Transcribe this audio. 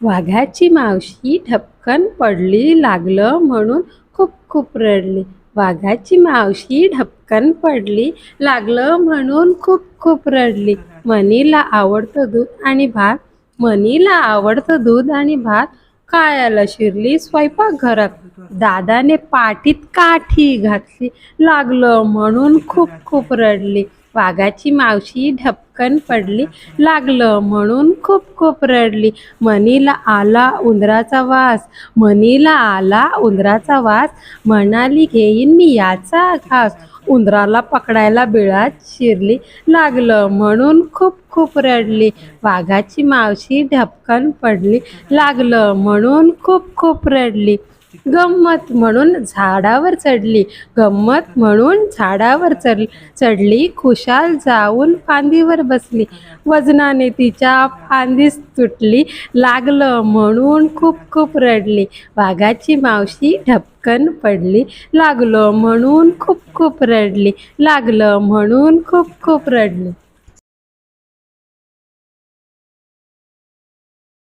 वाघाची मावशी ढपकन पडली, लागलं म्हणून खूप खूप रडली. वाघाची मावशी ढपकन पडली, लागलं म्हणून खूप खूप रडली. मनीला आवडतं दूध आणि भात, मनीला आवडतं दूध आणि भात. खायला शिरली स्वयंपाकघरात, दादाने पाठीत काठी घातली, लागलं म्हणून खूप खूप रडली. वाघाची मावशी ढपकन पडली, लागलं म्हणून खूप खूप रडली. मनीला आला उंदराचा वास, मनीला आला उंदराचा वास. म्हणाली घेईन मी याचा घास. उंदराला पकडायला बिळात शिरली, लागलं म्हणून खूप खूप रडली. वाघाची मावशी ढपकन पडली, लागलं म्हणून खूप खूप रडली. गंमत म्हणून झाडावर चढली, गंमत म्हणून झाडावर चढली. खुशाल जाऊन फांदीवर बसली, वजनाने तिच्या फांदीच तुटली, लागलं म्हणून खूप खूप रडली. वाघाची मावशी ढपकन पडली, लागलं म्हणून खूप खूप रडली, लागलं म्हणून खूप खूप रडली.